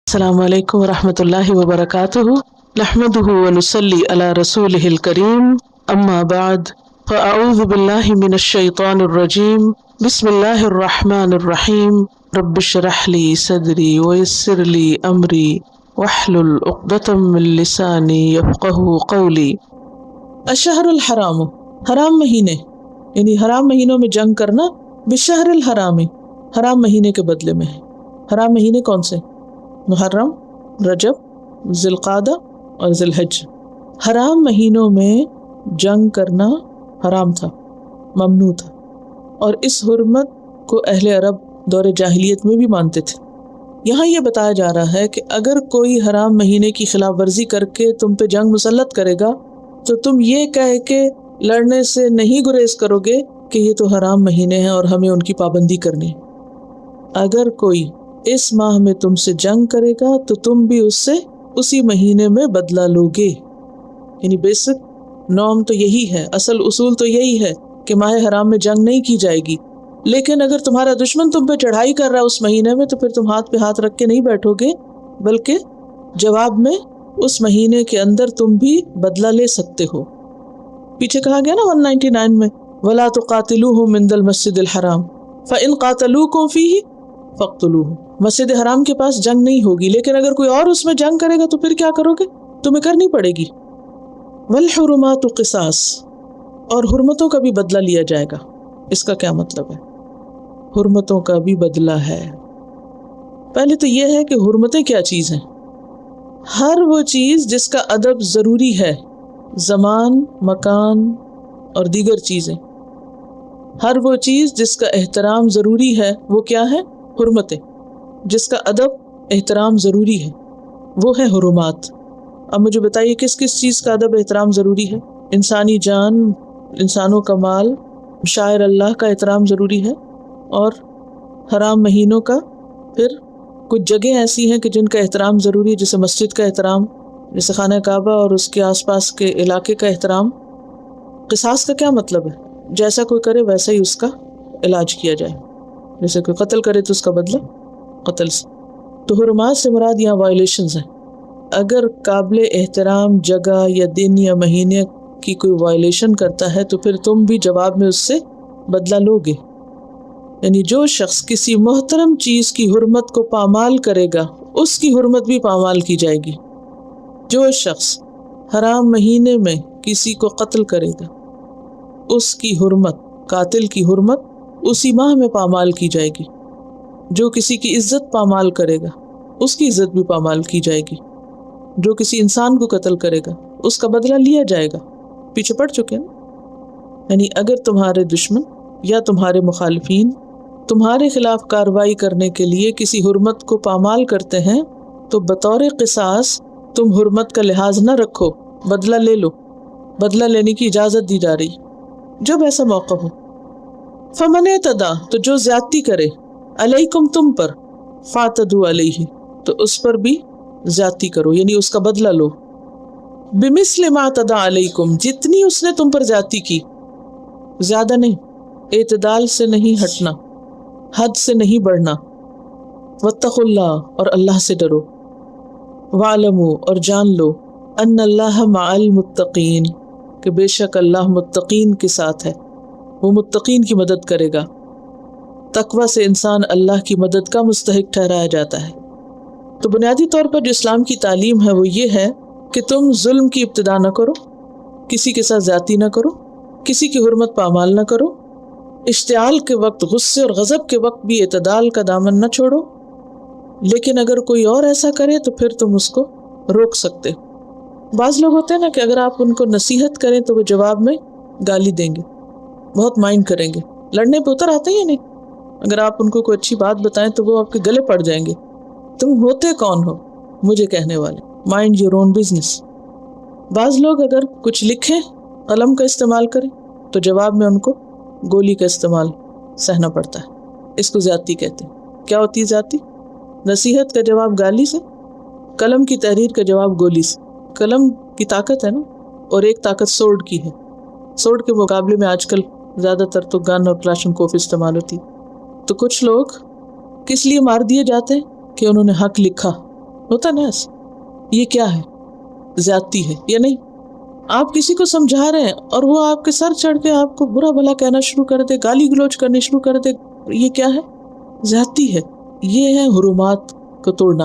السلام علیکم ورحمۃ اللہ وبرکاتہ نحمده ونصلی علی رسولہ الکریم اما بعد فاعوذ باللہ من الشیطان الرجیم بسم اللہ الرحمن الرحیم رب اشرح لی صدری ویسر لی امری واحلل عقدۃ من لسانی یفقہوا قولی۔ الشہر الحرام، حرام مہینے یعنی حرام مہینوں میں جنگ کرنا، بالشہر الحرام، حرام مہینے کے بدلے میں ہے۔ حرام مہینے کون سے؟ محرم، رجب، ذی القعدہ اور ذی الحج۔ حرام مہینوں میں جنگ کرنا حرام تھا، ممنوع تھا، اور اس حرمت کو اہل عرب دور جاہلیت میں بھی مانتے تھے۔ یہاں یہ بتایا جا رہا ہے کہ اگر کوئی حرام مہینے کی خلاف ورزی کر کے تم پہ جنگ مسلط کرے گا تو تم یہ کہہ کے لڑنے سے نہیں گریز کرو گے کہ یہ تو حرام مہینے ہیں اور ہمیں ان کی پابندی کرنی ہے۔ اگر کوئی اس ماہ میں تم سے جنگ کرے گا تو تم بھی اس سے اسی مہینے میں بدلہ لو گے۔ یعنی بیسک نارم تو یہی ہے، اصل اصول تو یہی ہے کہ ماہ حرام میں جنگ نہیں کی جائے گی، لیکن اگر تمہارا دشمن تم پہ چڑھائی کر رہا ہے اس مہینے میں تو پھر تم ہاتھ پہ ہاتھ رکھ کے نہیں بیٹھو گے، بلکہ جواب میں اس مہینے کے اندر تم بھی بدلہ لے سکتے ہو۔ پیچھے کہا گیا نا 199 میں وَلَا تُقَاتِلُوهُمْ عِنْدَ الْمَسْجِدِ الْحَرَامِ فَإِنْ قَاتَلُوكُمْ فِيهِ فَاقْتُلُوهُمْ۔ مسجد حرام کے پاس جنگ نہیں ہوگی، لیکن اگر کوئی اور اس میں جنگ کرے گا تو پھر کیا کرو گے؟ تمہیں کرنی پڑے گی۔ وَالْحُرُمَاتُ قِصَاص، اور حرمتوں کا بھی بدلہ لیا جائے گا۔ اس کا کیا مطلب ہے؟ حرمتوں کا بھی بدلہ ہے۔ پہلے تو یہ ہے کہ حرمتیں کیا چیز ہیں؟ ہر وہ چیز جس کا ادب ضروری ہے، زمان، مکان اور دیگر چیزیں۔ ہر وہ چیز جس کا احترام ضروری ہے وہ کیا ہے؟ حرمتیں۔ جس کا ادب احترام ضروری ہے وہ ہے حرمات۔ اب مجھے بتائیے کس کس چیز کا ادب احترام ضروری ہے؟ انسانی جان، انسانوں کا مال، شاعر اللہ کا احترام ضروری ہے، اور حرام مہینوں کا پھر کچھ جگہیں ایسی ہیں کہ جن کا احترام ضروری ہے، جیسے مسجد کا احترام، جیسے خانہ کعبہ اور اس کے آس پاس کے علاقے کا احترام۔ قصاص کا کیا مطلب ہے؟ جیسا کوئی کرے ویسا ہی اس کا علاج کیا جائے، جیسے کوئی قتل کرے تو اس کا بدلہ قتل سے۔ تو حرمات سے مراد یہاں وائلیشنز ہیں۔ اگر قابل احترام جگہ یا دن یا مہینے کی کوئی وائلیشن کرتا ہے تو پھر تم بھی جواب میں اس سے بدلہ لو گے۔ یعنی جو شخص کسی محترم چیز کی حرمت کو پامال کرے گا اس کی حرمت بھی پامال کی جائے گی۔ جو شخص حرام مہینے میں کسی کو قتل کرے گا اس کی حرمت، قاتل کی حرمت اسی ماہ میں پامال کی جائے گی۔ جو کسی کی عزت پامال کرے گا اس کی عزت بھی پامال کی جائے گی۔ جو کسی انسان کو قتل کرے گا اس کا بدلہ لیا جائے گا۔ پیچھے پڑ چکے ہیں نا؟ یعنی اگر تمہارے دشمن یا تمہارے مخالفین تمہارے خلاف کارروائی کرنے کے لیے کسی حرمت کو پامال کرتے ہیں تو بطور قصاص تم حرمت کا لحاظ نہ رکھو، بدلہ لے لو۔ بدلہ لینے کی اجازت دی جا رہی جب ایسا موقع ہو۔ فمن اعتدی، تو جو زیادتی کرے، علیکم تم پر، فاعتدوا علیہ، تو اس پر بھی زیادتی کرو، یعنی اس کا بدلہ لو۔ بمثل ما اعتدی علیکم، جتنی اس نے تم پر زیادتی کی، زیادہ نہیں، اعتدال سے نہیں ہٹنا، حد سے نہیں بڑھنا۔ واتقوا اللہ، اور اللہ سے ڈرو۔ واعلموا، اور جان لو، ان اللہ مع المتقین، کہ بے شک اللہ متقین کے ساتھ ہے، وہ متقین کی مدد کرے گا۔ تقوی سے انسان اللہ کی مدد کا مستحق ٹھہرایا جاتا ہے۔ تو بنیادی طور پر جو اسلام کی تعلیم ہے وہ یہ ہے کہ تم ظلم کی ابتدا نہ کرو، کسی کے ساتھ زیادتی نہ کرو، کسی کی حرمت پامال نہ کرو، اشتعال کے وقت، غصے اور غضب کے وقت بھی اعتدال کا دامن نہ چھوڑو، لیکن اگر کوئی اور ایسا کرے تو پھر تم اس کو روک سکتے ہو۔ بعض لوگ ہوتے ہیں نا کہ اگر آپ ان کو نصیحت کریں تو وہ جواب میں گالی دیں گے، بہت مائنڈ کریں گے، لڑنے پہ اتر آتے ہیں یا نہیں؟ اگر آپ ان کو کوئی اچھی بات بتائیں تو وہ آپ کے گلے پڑ جائیں گے۔ تم ہوتے کون ہو مجھے کہنے والے؟ Mind your own business. بعض لوگ اگر کچھ لکھیں، قلم کا استعمال کریں تو جواب میں ان کو گولی کا استعمال سہنا پڑتا ہے۔ اس کو زیادتی کہتے ہیں۔ کیا ہوتی ہے زیادتی؟ نصیحت کا جواب گالی سے، قلم کی تحریر کا جواب گولی سے۔ قلم کی طاقت ہے نا، اور ایک طاقت سورڈ کی ہے۔ سورڈ کے مقابلے میں آج کل زیادہ تر تو گن اور کلاشن کوف استعمال ہوتی۔ تو کچھ لوگ کس لیے مار دیے جاتے ہیں کہ انہوں نے حق لکھا، ہوتا نا ایسا. یہ کیا ہے؟ زیادتی ہے یا نہیں؟ آپ کسی کو سمجھا رہے ہیں اور وہ آپ کے سر چڑھ کے آپ کو برا بھلا کہنا شروع کر دے، گالی گلوچ کرنے شروع کر دے. یہ کیا ہے؟ زیادتی ہے. یہ ہے حرمات کو توڑنا،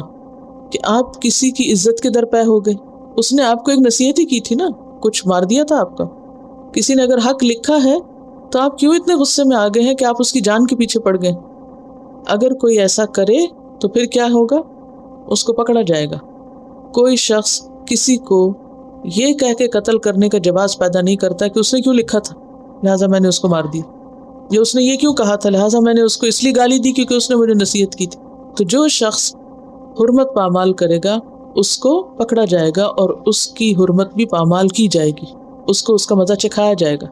کہ آپ کسی کی عزت کے در پہ ہو گئے. اس نے آپ کو ایک نصیحت ہی کی تھی نا، کچھ مار دیا تھا آپ کا. کسی نے اگر حق لکھا ہے تو آپ کیوں اتنے غصے میں آ گئے ہیں کہ آپ اس کی جان کے پیچھے پڑ گئے؟ اگر کوئی ایسا کرے تو پھر کیا ہوگا؟ اس کو پکڑا جائے گا. کوئی شخص کسی کو یہ کہہ کے قتل کرنے کا جواز پیدا نہیں کرتا کہ اس نے کیوں لکھا تھا لہٰذا میں نے اس کو مار دیا، یا اس نے یہ کیوں کہا تھا لہٰذا میں نے اس کو اس لیے گالی دی کیونکہ اس نے مجھے نصیحت کی تھی. تو جو شخص حرمت پامال کرے گا اس کو پکڑا جائے گا اور اس کی حرمت بھی پامال کی جائے گی، اس کو اس کا مزہ چکھایا جائے گا.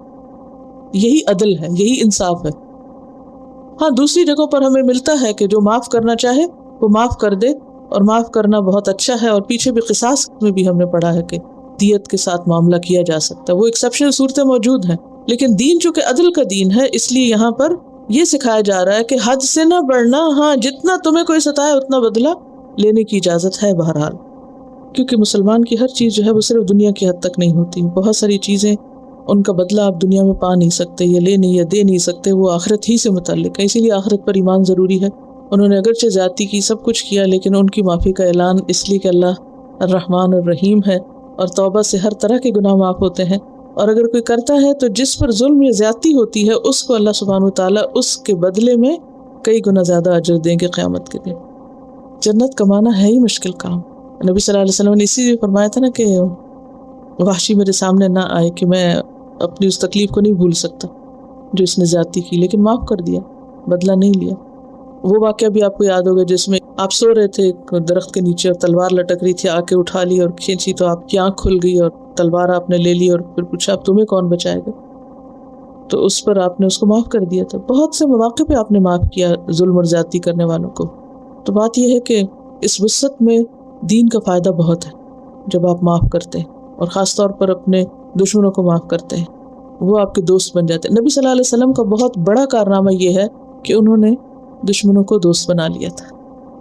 یہی عدل ہے، یہی انصاف ہے. ہاں دوسری جگہوں پر ہمیں ملتا ہے کہ جو معاف کرنا چاہے وہ معاف کر دے، اور معاف کرنا بہت اچھا ہے. اور پیچھے بھی قصاص میں بھی ہم نے پڑھا ہے کہ دیت کے ساتھ معاملہ کیا جا سکتا ہے. وہ ایکسیپشنل صورتیں موجود ہیں، لیکن دین چونکہ عدل کا دین ہے اس لیے یہاں پر یہ سکھایا جا رہا ہے کہ حد سے نہ بڑھنا. ہاں جتنا تمہیں کوئی ستائے اتنا بدلہ لینے کی اجازت ہے بہرحال، کیونکہ مسلمان کی ہر چیز جو ہے وہ صرف دنیا کی حد تک نہیں ہوتی. بہت ساری چیزیں ان کا بدلہ آپ دنیا میں پا نہیں سکتے، یا لے نہیں یا دے نہیں سکتے، وہ آخرت ہی سے متعلق ہے. اسی لیے آخرت پر ایمان ضروری ہے. انہوں نے اگرچہ زیادتی کی، سب کچھ کیا، لیکن ان کی معافی کا اعلان اس لیے کہ اللہ الرحمن الرحیم ہے اور توبہ سے ہر طرح کے گناہ معاف ہوتے ہیں. اور اگر کوئی کرتا ہے تو جس پر ظلم یا زیادتی ہوتی ہے اس کو اللہ سبحانہ وتعالیٰ اس کے بدلے میں کئی گنا زیادہ اجر دیں گے قیامت کے دن. جنت کمانا ہے ہی مشکل کام. نبی صلی اللہ علیہ وسلم نے اسی لیے فرمایا تھا نا کہ وحشی میرے سامنے نہ آئے کہ میں اپنی اس تکلیف کو نہیں بھول سکتا جو اس نے زیادتی کی، لیکن معاف کر دیا، بدلہ نہیں لیا. وہ واقعہ بھی آپ کو یاد ہوگا جس میں آپ سو رہے تھے ایک درخت کے نیچے اور تلوار لٹک رہی تھی، آ کے اٹھا لی اور کھینچی تو آپ کی آنکھ کھل گئی اور تلوار آپ نے لے لی اور پھر پوچھا اب تمہیں کون بچائے گا؟ تو اس پر آپ نے اس کو معاف کر دیا تھا. بہت سے مواقع پہ آپ نے معاف کیا ظلم اور زیادتی کرنے والوں کو. تو بات یہ ہے کہ اس وسعت میں دین کا فائدہ بہت ہے جب آپ معاف کرتے ہیں، اور خاص طور پر اپنے دشمنوں کو معاف کرتے ہیں، وہ آپ کے دوست بن جاتے ہیں. نبی صلی اللہ علیہ وسلم کا بہت بڑا کارنامہ یہ ہے کہ انہوں نے دشمنوں کو دوست بنا لیا تھا.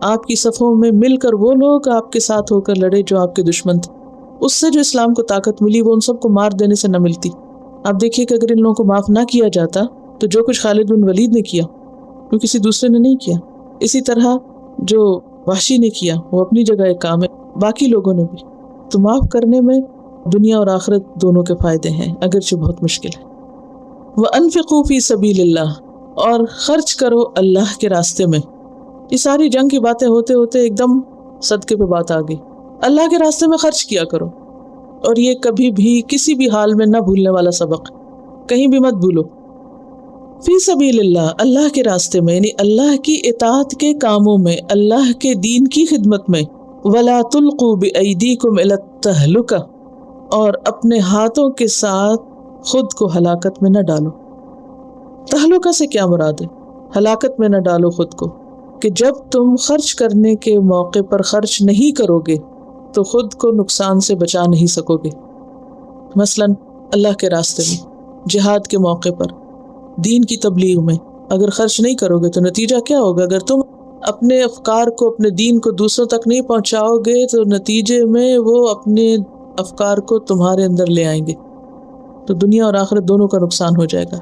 آپ کی صفوں میں مل کر وہ لوگ آپ کے ساتھ ہو کر لڑے جو آپ کے دشمن تھے. اس سے جو اسلام کو طاقت ملی وہ ان سب کو مار دینے سے نہ ملتی. آپ دیکھیے کہ اگر ان لوگوں کو معاف نہ کیا جاتا تو جو کچھ خالد بن ولید نے کیا وہ کسی دوسرے نے نہیں کیا. اسی طرح جو وحشی نے کیا وہ اپنی جگہ ایک کام ہے، باقی لوگوں نے بھی. تو معاف کرنے میں دنیا اور آخرت دونوں کے فائدے ہیں، اگرچہ بہت مشکل ہے. وَأَنفِقُوا فِي سَبِيلِ اللَّهِ، اور خرچ کرو اللہ کے راستے میں. یہ ساری جنگ کی باتیں ہوتے ہوتے ایک دم صدقے پہ بات آ گئی. اللہ کے راستے میں خرچ کیا کرو، اور یہ کبھی بھی کسی بھی حال میں نہ بھولنے والا سبق، کہیں بھی مت بھولو. فی سبیل اللہ، اللہ کے راستے میں، یعنی اللہ کی اطاعت کے کاموں میں، اللہ کے دین کی خدمت میں. وَلَا تُلْقُوا بِأَيْدِيكُمْ إِلَى التَّهْلُكَةِ، اور اپنے ہاتھوں کے ساتھ خود کو ہلاکت میں نہ ڈالو. تہلکہ سے کیا مراد ہے؟ ہلاکت میں نہ ڈالو خود کو، کہ جب تم خرچ کرنے کے موقع پر خرچ نہیں کرو گے تو خود کو نقصان سے بچا نہیں سکو گے. مثلاً اللہ کے راستے میں، جہاد کے موقع پر، دین کی تبلیغ میں اگر خرچ نہیں کرو گے تو نتیجہ کیا ہوگا؟ اگر تم اپنے افکار کو، اپنے دین کو دوسروں تک نہیں پہنچاؤ گے تو نتیجے میں وہ اپنے افکار کو تمہارے اندر لے آئیں گے، تو دنیا اور آخرت دونوں کا نقصان ہو جائے گا.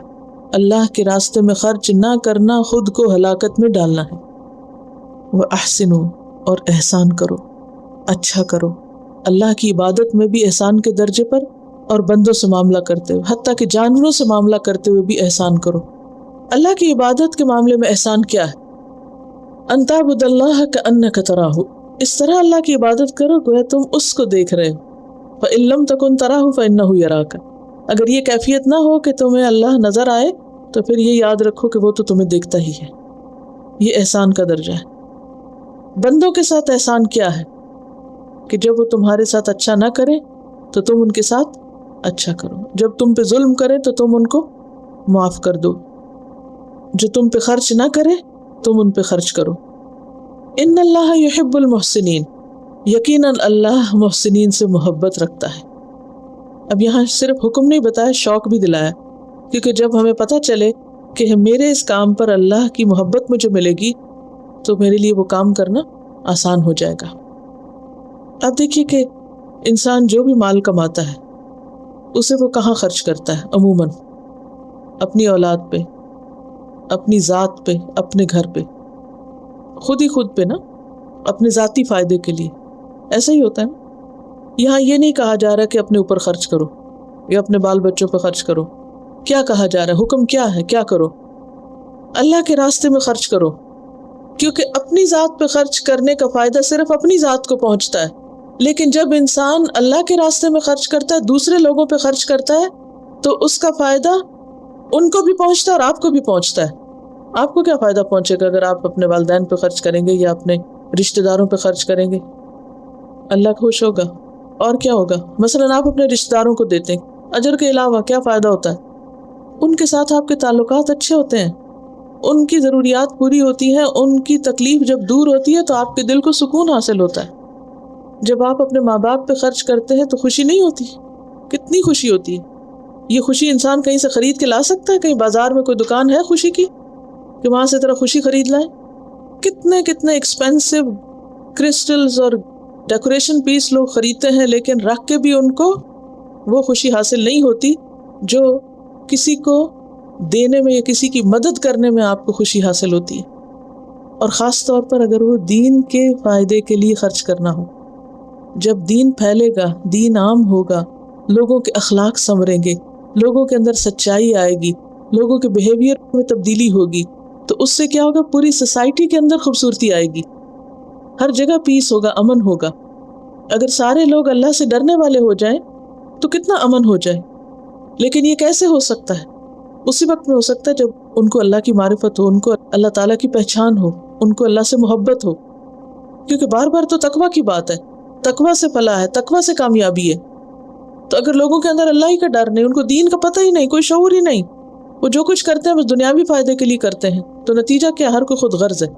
اللہ کے راستے میں خرچ نہ کرنا خود کو ہلاکت میں ڈالنا ہے. وَأَحْسِنُوا، اور احسان کرو، اچھا کرو. اللہ کی عبادت میں بھی احسان کے درجے پر، اور بندوں سے معاملہ کرتے ہوئے، حتیٰ کہ جانوروں سے معاملہ کرتے ہوئے بھی احسان کرو. اللہ کی عبادت کے معاملے میں احسان کیا ہے؟ أَن تَعْبُدَ اللَّهَ كَأَنَّكَ تَرَاهُ، اس طرح اللہ کی عبادت کرو گویا تم اس کو دیکھ رہے ہو. فَإِن لَّمْ تَكُن تَرَاهُ فَإِنَّهُ يَرَاكَ، اگر یہ کیفیت نہ ہو کہ تمہیں اللہ نظر آئے تو پھر یہ یاد رکھو کہ وہ تو تمہیں دیکھتا ہی ہے. یہ احسان کا درجہ ہے. بندوں کے ساتھ احسان کیا ہے؟ کہ جب وہ تمہارے ساتھ اچھا نہ کرے تو تم ان کے ساتھ اچھا کرو. جب تم پہ ظلم کرے تو تم ان کو معاف کر دو. جو تم پہ خرچ نہ کرے تم ان پہ خرچ کرو. ان اللہ یحب المحسنین، یقیناً اللہ محسنین سے محبت رکھتا ہے. اب یہاں صرف حکم نہیں بتایا، شوق بھی دلایا، کیونکہ جب ہمیں پتہ چلے کہ میرے اس کام پر اللہ کی محبت مجھے ملے گی تو میرے لیے وہ کام کرنا آسان ہو جائے گا. آپ دیکھیے کہ انسان جو بھی مال کماتا ہے اسے وہ کہاں خرچ کرتا ہے؟ عموماً اپنی اولاد پہ، اپنی ذات پہ، اپنے گھر پہ، خود پہ نا، اپنے ذاتی فائدے کے لیے. ایسا ہی ہوتا ہے نا. یہاں یہ نہیں کہا جا رہا کہ اپنے اوپر خرچ کرو یا اپنے بال بچوں پہ خرچ کرو. کیا کہا جا رہا ہے؟ حکم کیا ہے؟ کیا کرو؟ اللہ کے راستے میں خرچ کرو، کیونکہ اپنی ذات پہ خرچ کرنے کا فائدہ صرف اپنی ذات کو پہنچتا ہے. لیکن جب انسان اللہ کے راستے میں خرچ کرتا ہے، دوسرے لوگوں پہ خرچ کرتا ہے، تو اس کا فائدہ ان کو بھی پہنچتا ہے اور آپ کو بھی پہنچتا ہے. آپ کو کیا فائدہ پہنچے گا اگر آپ اپنے والدین پہ خرچ کریں گے یا اپنے رشتہ داروں پہ خرچ کریں گے؟ اللہ خوش ہوگا. اور کیا ہوگا؟ مثلاً آپ اپنے رشتہ داروں کو دیتے ہیں، اجر کے علاوہ کیا فائدہ ہوتا ہے؟ ان کے ساتھ آپ کے تعلقات اچھے ہوتے ہیں، ان کی ضروریات پوری ہوتی ہیں، ان کی تکلیف جب دور ہوتی ہے تو آپ کے دل کو سکون حاصل ہوتا ہے. جب آپ اپنے ماں باپ پہ خرچ کرتے ہیں تو خوشی نہیں ہوتی؟ کتنی خوشی ہوتی ہے. یہ خوشی انسان کہیں سے خرید کے لا سکتا ہے؟ کہیں بازار میں کوئی دکان ہے خوشی کی کہ وہاں سے طرح خوشی خرید لائیں؟ کتنے ایکسپینسو کرسٹلز اور ڈیکوریشن پیس لوگ خریدتے ہیں، لیکن رکھ کے بھی ان کو وہ خوشی حاصل نہیں ہوتی جو کسی کو دینے میں یا کسی کی مدد کرنے میں آپ کو خوشی حاصل ہوتی ہے. اور خاص طور پر اگر وہ دین کے فائدے کے لیے خرچ کرنا ہو. جب دین پھیلے گا، دین عام ہوگا، لوگوں کے اخلاق سنوریں گے، لوگوں کے اندر سچائی آئے گی، لوگوں کے بیہیویئر میں تبدیلی ہوگی، تو اس سے کیا ہوگا؟ پوری سوسائٹی کے اندر خوبصورتی آئے گی، ہر جگہ پیس ہوگا، امن ہوگا. اگر سارے لوگ اللہ سے ڈرنے والے ہو جائیں تو کتنا امن ہو جائے. لیکن یہ کیسے ہو سکتا ہے؟ اسی وقت میں ہو سکتا ہے جب ان کو اللہ کی معرفت ہو، ان کو اللہ تعالیٰ کی پہچان ہو، ان کو اللہ سے محبت ہو. کیونکہ بار بار تو تقویٰ کی بات ہے، تقویٰ سے فلاح ہے، تقویٰ سے کامیابی ہے. تو اگر لوگوں کے اندر اللہ ہی کا ڈر نہیں، ان کو دین کا پتہ ہی نہیں، کوئی شعور ہی نہیں، وہ جو کچھ کرتے ہیں بس دنیاوی فائدے کے لیے کرتے ہیں، تو نتیجہ کیا؟ ہر کوئی خود غرض ہے،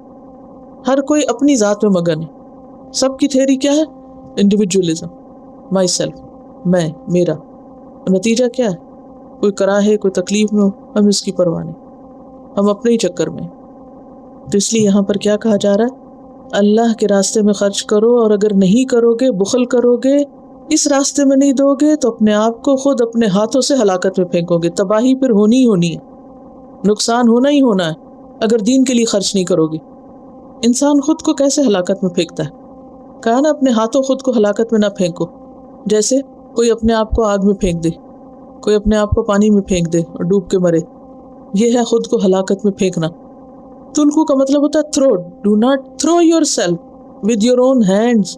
ہر کوئی اپنی ذات میں مگن ہے. سب کی تھیوری کیا ہے؟ انڈیویجولزم، مائی سیلف، میں، میرا. نتیجہ کیا ہے؟ کوئی کراہے، کوئی تکلیف میں ہو، ہم اس کی پرواہ نہیں، ہم اپنے ہی چکر میں. تو اس لیے یہاں پر کیا کہا جا رہا ہے؟ اللہ کے راستے میں خرچ کرو، اور اگر نہیں کرو گے، بخل کرو گے، اس راستے میں نہیں دو گے، تو اپنے آپ کو خود اپنے ہاتھوں سے ہلاکت میں پھینکو گے. تباہی پھر ہونی ہی ہونی ہے، نقصان ہونا ہی ہونا ہے اگر دین کے لیے خرچ نہیں کرو گے. انسان خود کو کیسے ہلاکت میں پھینکتا ہے؟ کہا نا اپنے ہاتھوں خود کو ہلاکت میں نہ پھینکو. جیسے کوئی اپنے آپ کو آگ میں پھینک دے، کوئی اپنے آپ کو پانی میں پھینک دے اور ڈوب کے مرے، یہ ہے خود کو ہلاکت میں پھینکنا. تلقو کا مطلب ہوتا ہے through. Do not through your self with your own hands.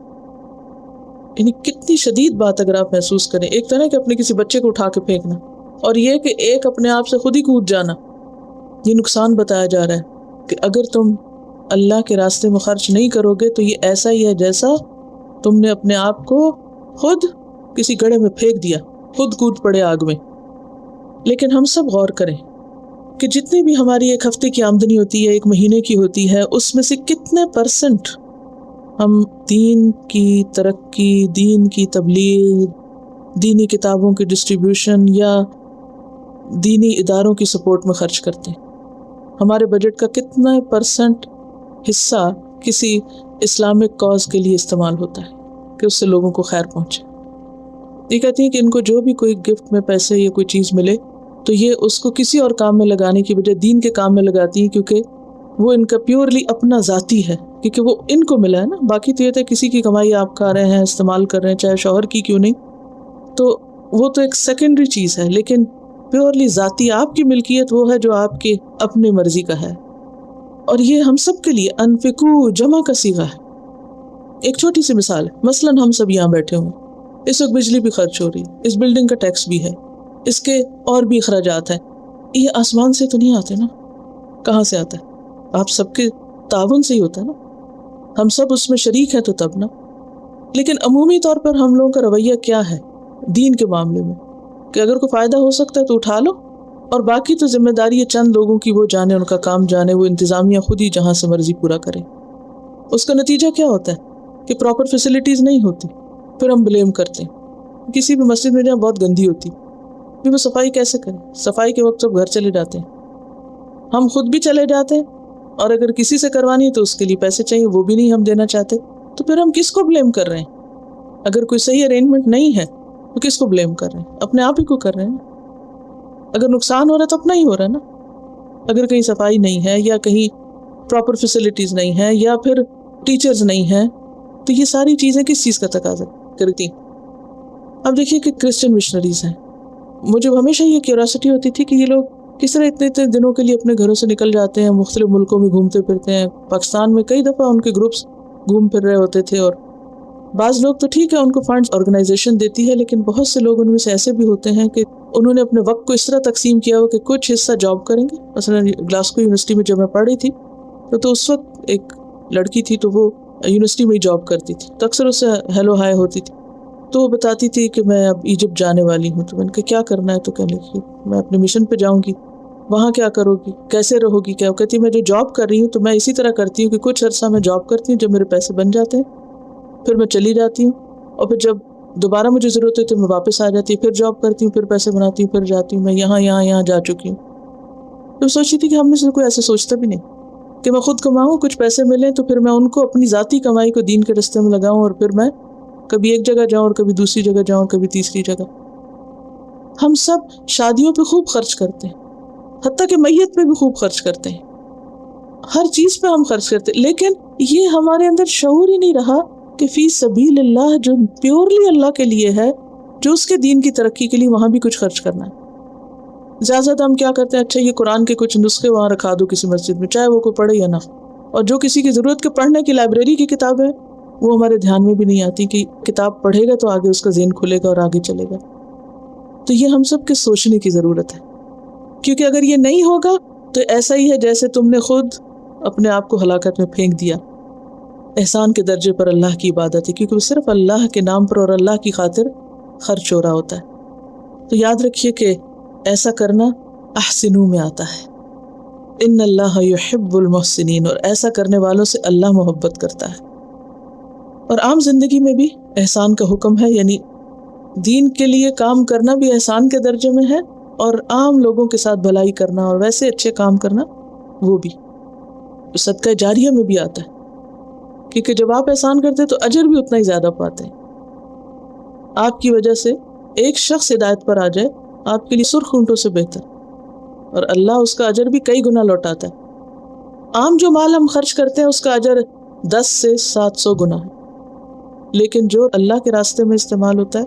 یعنی کتنی شدید بات اگر آپ محسوس کریں. ایک تو نا کہ اپنے کسی بچے کو اٹھا کے پھینکنا، اور یہ کہ ایک اپنے آپ سے خود ہی کود جانا. یہ نقصان بتایا جا رہا ہے کہ اگر تم اللہ کے راستے میں خرچ نہیں کرو گے تو یہ ایسا ہی ہے جیسا تم نے اپنے آپ کو خود کسی گڑھے میں پھینک دیا، خود کود پڑے آگ میں. لیکن ہم سب غور کریں کہ جتنی بھی ہماری ایک ہفتے کی آمدنی ہوتی ہے، ایک مہینے کی ہوتی ہے، اس میں سے کتنے پرسنٹ ہم دین کی ترقی، دین کی تبلیغ، دینی کتابوں کی ڈسٹریبیوشن یا دینی اداروں کی سپورٹ میں خرچ کرتے ہیں؟ ہمارے بجٹ کا کتنا پرسنٹ حصہ کسی اسلامک کاز کے لیے استعمال ہوتا ہے کہ اس سے لوگوں کو خیر پہنچے؟ یہ کہتی ہیں کہ ان کو جو بھی کوئی گفٹ میں پیسے یا کوئی چیز ملے تو یہ اس کو کسی اور کام میں لگانے کی بجائے دین کے کام میں لگاتی ہیں، کیونکہ وہ ان کا پیورلی اپنا ذاتی ہے، کیونکہ وہ ان کو ملا ہے نا. باقی تو یہ تھا کسی کی کمائی آپ کھا رہے ہیں، استعمال کر رہے ہیں، چاہے شوہر کی کیوں نہیں، تو وہ تو ایک سیکنڈری چیز ہے. لیکن پیورلی ذاتی آپ کی ملکیت وہ ہے جو آپ کی اپنی مرضی کا ہے. اور یہ ہم سب کے لیے انفقو جمع کا صیغہ ہے. ایک چھوٹی سی مثال ہے، مثلاً ہم سب یہاں بیٹھے ہوئے، اس وقت بجلی بھی خرچ ہو رہی، اس بلڈنگ کا ٹیکس بھی ہے، اس کے اور بھی اخراجات ہیں. یہ آسمان سے تو نہیں آتے نا، کہاں سے آتا ہے؟ آپ سب کے تعاون سے ہی ہوتا ہے نا، ہم سب اس میں شریک ہیں تو تب نا. لیکن عمومی طور پر ہم لوگوں کا رویہ کیا ہے دین کے معاملے میں؟ کہ اگر کوئی فائدہ ہو سکتا ہے تو اٹھا لو، اور باقی تو ذمہ داری ہے چند لوگوں کی، وہ جانے، ان کا کام جانے، وہ انتظامیہ خود ہی جہاں سے مرضی پورا کرے. اس کا نتیجہ کیا ہوتا ہے کہ پراپر فیسلٹیز نہیں ہوتی، پھر ہم بلیم کرتے ہیں. کسی بھی مسجد میں جہاں بہت گندی ہوتی، پھر وہ صفائی کیسے کریں؟ صفائی کے وقت سب گھر چلے جاتے ہیں، ہم خود بھی چلے جاتے ہیں، اور اگر کسی سے کروانی ہے تو اس کے لیے پیسے چاہیے، وہ بھی نہیں ہم دینا چاہتے، تو پھر ہم کس کو بلیم کر رہے ہیں؟ اگر کوئی صحیح ارینجمنٹ نہیں ہے تو کس کو بلیم کر رہے ہیں؟ اپنے آپ ہی کو کر رہے ہیں. اگر نقصان ہو رہا ہے تو اپنا ہی ہو رہا ہے نا. اگر کہیں صفائی نہیں ہے یا کہیں پراپر فیسلٹیز نہیں ہے یا پھر ٹیچرز نہیں ہیں تو یہ ساری چیزیں کس چیز کا تقاضا کرتی. اب دیکھیے کہ کرسچن مشنریز ہیں، مجھے ہمیشہ یہ کیوریاسٹی ہوتی تھی کہ یہ لوگ کس طرح اتنے دنوں کے لیے اپنے گھروں سے نکل جاتے ہیں، مختلف ملکوں میں گھومتے پھرتے ہیں. پاکستان میں کئی دفعہ ان کے گروپس گھوم پھر رہے ہوتے تھے، اور بعض لوگ تو ٹھیک ہے ان کو فنڈز آرگنائزیشن دیتی ہے، لیکن بہت سے لوگ ان میں سے ایسے بھی ہوتے ہیں کہ انہوں نے اپنے وقت کو اس طرح تقسیم کیا ہو کہ کچھ حصہ جاب کریں گے. مثلا گلاسکو یونیورسٹی میں جب میں پڑھ رہی تھی تو اس وقت ایک لڑکی تھی تو وہ یونیورسٹی میں ہی جاب کرتی تھی، تو اکثر اس سے ہیلو ہائے ہوتی تھی. تو وہ بتاتی تھی کہ میں اب ایجپٹ جانے والی ہوں. تو میں نے کہا کیا کرنا ہے؟ تو کہنے لگی میں اپنے مشن پہ جاؤں گی. وہاں کیا کرو گی، کیسے رہو گی؟ کیا کہتی میں جو جاب کر رہی ہوں تو میں اسی طرح کرتی ہوں کہ کچھ عرصہ میں جاب کرتی ہوں، جب میرے پیسے بن جاتے ہیں پھر میں چلی جاتی ہوں، اور پھر جب دوبارہ مجھے ضرورت ہے تو میں واپس آ جاتی ہوں، پھر جاب کرتی ہوں، پھر پیسے بناتی ہوں، پھر جاتی ہوں. میں یہاں جا چکی ہوں. تو سوچی تھی کہ ہم میں سے کوئی ایسے سوچتا بھی نہیں کہ میں خود کماؤں، کچھ پیسے ملیں تو پھر میں ان کو اپنی ذاتی کمائی کو دین کے راستے میں لگاؤں، اور پھر میں کبھی ایک جگہ جاؤں اور کبھی دوسری جگہ جاؤں، کبھی تیسری جگہ. ہم سب شادیوں پہ خوب خرچ کرتے ہیں، حتیٰ کہ میت پہ بھی خوب خرچ کرتے ہیں، ہر چیز پہ ہم خرچ کرتے ہیں، لیکن یہ ہمارے اندر شعور ہی نہیں رہا کہ فی سبیل اللہ جو پیورلی اللہ کے لیے ہے، جو اس کے دین کی ترقی کے لیے، وہاں بھی کچھ خرچ کرنا ہے. زیادہ ہم کیا کرتے ہیں، اچھا یہ قرآن کے کچھ نسخے وہاں رکھا دو کسی مسجد میں، چاہے وہ کوئی پڑھے یا نہ، اور جو کسی کی ضرورت کے پڑھنے کی لائبریری کی کتاب ہے وہ ہمارے دھیان میں بھی نہیں آتی کہ کتاب پڑھے گا تو آگے اس کا ذہن کھلے گا اور آگے چلے گا. تو یہ ہم سب کے سوچنے کی ضرورت ہے، کیونکہ اگر یہ نہیں ہوگا تو ایسا ہی ہے جیسے تم نے خود اپنے آپ کو ہلاکت میں پھینک دیا. احسان کے درجے پر اللہ کی عبادت ہے، کیونکہ وہ صرف اللہ کے نام پر اور اللہ کی خاطر خرچ ہو رہا ہوتا ہے. تو یاد رکھیے کہ ایسا کرنا احسنو میں آتا ہے، ان اللہ یحب المحسنین، اور ایسا کرنے والوں سے اللہ محبت کرتا ہے. اور عام زندگی میں بھی احسان کا حکم ہے، یعنی دین کے لیے کام کرنا بھی احسان کے درجے میں ہے، اور عام لوگوں کے ساتھ بھلائی کرنا اور ویسے اچھے کام کرنا وہ بھی صدقہ جاریہ میں بھی آتا ہے، کیونکہ جب آپ احسان کرتے تو اجر بھی اتنا ہی زیادہ پاتے ہیں. آپ کی وجہ سے ایک شخص ہدایت پر آ جائے آپ کے لیے سرخ اونٹوں سے بہتر، اور اللہ اس کا اجر بھی کئی گنا لوٹاتا ہے. عام جو مال ہم خرچ کرتے ہیں اس کا اجر 10 سے 700 گنا ہے، لیکن جو اللہ کے راستے میں استعمال ہوتا ہے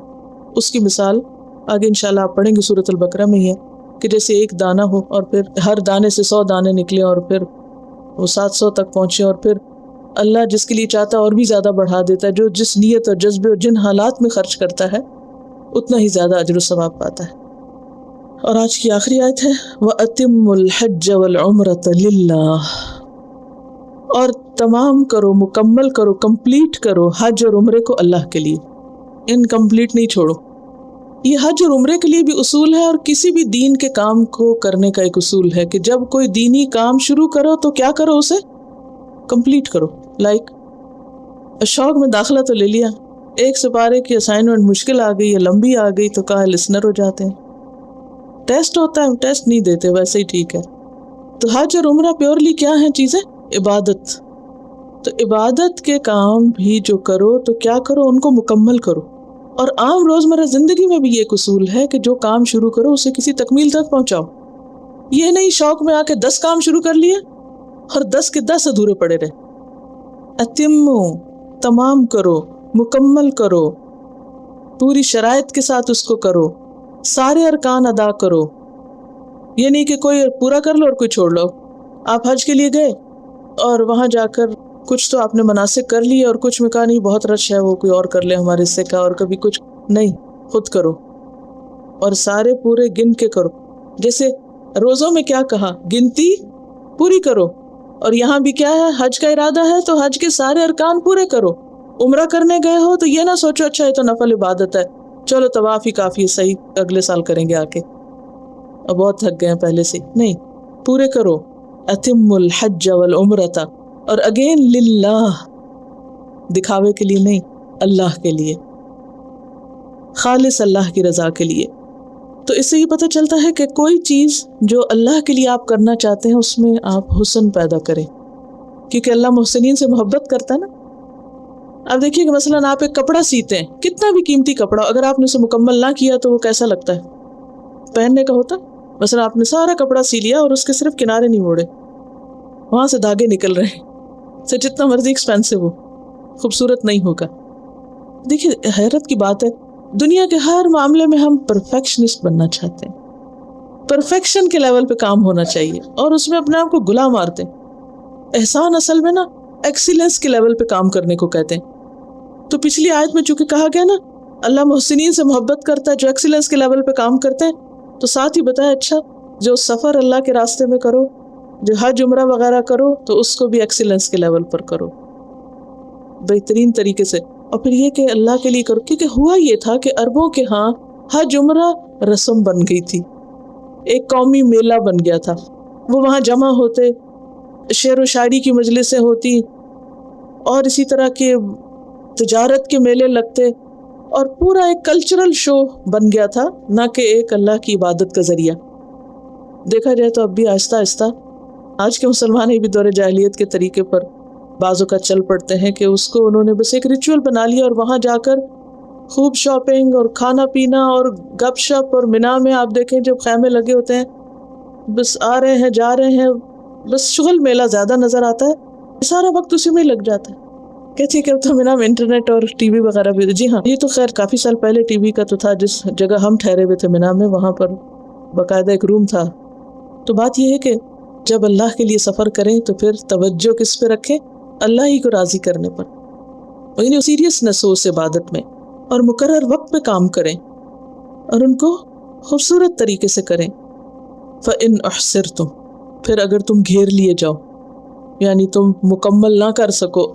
اس کی مثال آگے انشاءاللہ آپ پڑھیں گے سورۃ البقرہ میں ہی ہے، کہ جیسے ایک دانہ ہو اور پھر ہر دانے سے 100 دانے نکلے اور پھر وہ 700 تک پہنچے، اور پھر اللہ جس کے لیے چاہتا ہے اور بھی زیادہ بڑھا دیتا ہے. جو جس نیت اور جذبے اور جن حالات میں خرچ کرتا ہے اتنا ہی زیادہ اجر و ثواب پاتا ہے. اور آج کی آخری آیت ہے وَأَتِمُّ الْحَجَّ وَالْعُمْرَةَ لِلَّهِ، اور تمام کرو، مکمل کرو، کمپلیٹ کرو حج اور عمرے کو اللہ کے لیے، انکمپلیٹ نہیں چھوڑو. یہ حج اور عمرے کے لیے بھی اصول ہے، اور کسی بھی دین کے کام کو کرنے کا ایک اصول ہے کہ جب کوئی دینی کام شروع کرو تو کیا کرو، اسے کمپلیٹ کرو. لائک شوق میں داخلہ تو لے لیا، ایک سپارے کی اسائنمنٹ مشکل آ گئی یا لمبی آ گئی تو کہا لسنر ہو جاتے ہیں. ٹیسٹ ہوتا ہے، ٹیسٹ نہیں دیتے، ویسے ہی ٹھیک ہے. تو حج اور عمرہ پیورلی کیا ہیں چیزیں؟ عبادت. تو عبادت کے کام بھی جو کرو تو کیا کرو، ان کو مکمل کرو. اور عام روزمرہ زندگی میں بھی یہ ایک اصول ہے کہ جو کام شروع کرو اسے کسی تکمیل تک پہنچاؤ. یہ نہیں شوق میں آ کے 10 کام شروع کر لیے اور 10 کے 10 ادھورے پڑے رہے. اتمو، تمام کرو، مکمل کرو، پوری شرائط کے ساتھ اس کو کرو، سارے ارکان ادا کرو. یہ نہیں کہ کوئی پورا کر لو اور کوئی چھوڑ لو. آپ حج کے لیے گئے اور وہاں جا کر کچھ تو آپ نے مناسک کر لیے اور کچھ میں کہا نہیں بہت رش ہے وہ کوئی اور کر لے ہمارے سے کا، اور کبھی کچھ نہیں، خود کرو اور سارے پورے گن کے کرو. جیسے روزوں میں کیا کہا، گنتی پوری کرو، اور یہاں بھی کیا ہے، حج کا ارادہ ہے تو حج کے سارے ارکان پورے کرو. عمرہ کرنے گئے ہو تو یہ نہ سوچو اچھا یہ تو نفل عبادت ہے، چلو طواف ہی کافی ہے، صحیح اگلے سال کریں گے آ کے، اب بہت تھک گئے ہیں پہلے سے. نہیں، پورے کرو. اتم الحج والعمرۃ، اور اگین للہ، دکھاوے کے لیے نہیں، اللہ کے لیے، خالص اللہ کی رضا کے لیے. تو اس سے یہ پتہ چلتا ہے کہ کوئی چیز جو اللہ کے لیے آپ کرنا چاہتے ہیں اس میں آپ حسن پیدا کریں، کیونکہ اللہ محسنین سے محبت کرتا ہے نا. اب دیکھیے کہ مثلاً آپ ایک کپڑا سیتے ہیں، کتنا بھی قیمتی کپڑا، اگر آپ نے اسے مکمل نہ کیا تو وہ کیسا لگتا ہے؟ پہننے کا ہوتا ہے؟ مثلاً آپ نے سارا کپڑا سی لیا اور اس کے صرف کنارے نہیں موڑے، وہاں سے دھاگے نکل رہے ہیں، سے جتنا مرضی ایکسپینسو ہو، خوبصورت نہیں ہوگا۔ دیکھیے حیرت کی بات ہے، دنیا کے ہر معاملے میں ہم پرفیکشنسٹ بننا چاہتے ہیں، پرفیکشن کے لیول پہ کام ہونا چاہیے، اور اس میں اپنے آپ کو گلا مارتے ہیں۔ احسان اصل میں نا ایکسیلنس کے لیول پہ کام کرنے کو کہتے ہیں۔ تو پچھلی آیت میں چونکہ کہا گیا نا اللہ محسنین سے محبت کرتا ہے جو ایکسیلنس کے لیول پہ کام کرتے ہیں، تو ساتھ ہی بتایا اچھا جو سفر اللہ کے راستے میں کرو، جو حج عمرہ وغیرہ کرو، تو اس کو بھی ایکسیلنس کے لیول پر کرو، بہترین طریقے سے۔ اور پھر یہ کہ اللہ کے لیے کرو، کیونکہ ہوا یہ تھا کہ عربوں کے ہاں حج عمرہ رسم بن گئی تھی، ایک قومی میلہ بن گیا تھا، وہ وہاں جمع ہوتے، شعر و شاعری کی مجلسیں ہوتی، اور اسی طرح کے تجارت کے میلے لگتے، اور پورا ایک کلچرل شو بن گیا تھا، نہ کہ ایک اللہ کی عبادت کا ذریعہ۔ دیکھا جائے تو اب بھی آہستہ آہستہ آج کے مسلمان بھی دور جاہلیت کے طریقے پر بعضوں کا چل پڑتے ہیں کہ اس کو انہوں نے بس ایک ریچول بنا لیا، اور وہاں جا کر خوب شاپنگ اور کھانا پینا اور گپ شپ، اور مینا میں آپ دیکھیں جب خیمے لگے ہوتے ہیں، بس آ رہے ہیں جا رہے ہیں، بس شغل میلہ زیادہ نظر آتا ہے، سارا وقت اسی میں لگ جاتا ہے۔ کہتی ہے کہ اب تو مینا میں انٹرنیٹ اور ٹی وی وغیرہ بھی، جی ہاں یہ تو خیر کافی سال پہلے ٹی وی کا تو تھا، جس جگہ ہم ٹھہرے ہوئے تھے مینا میں وہاں پر باقاعدہ ایک روم تھا۔ تو بات یہ ہے کہ جب اللہ کے لیے سفر کریں تو پھر توجہ کس پہ رکھیں؟ اللہ ہی کو راضی کرنے پر، یعنی سیریسنس ہو اس عبادت میں، اور مقرر وقت پہ کام کریں اور ان کو خوبصورت طریقے سے کریں۔ فَإِنْ أُحْصِرْتُمْ، پھر اگر تم گھیر لیے جاؤ، یعنی تم مکمل نہ کر سکو،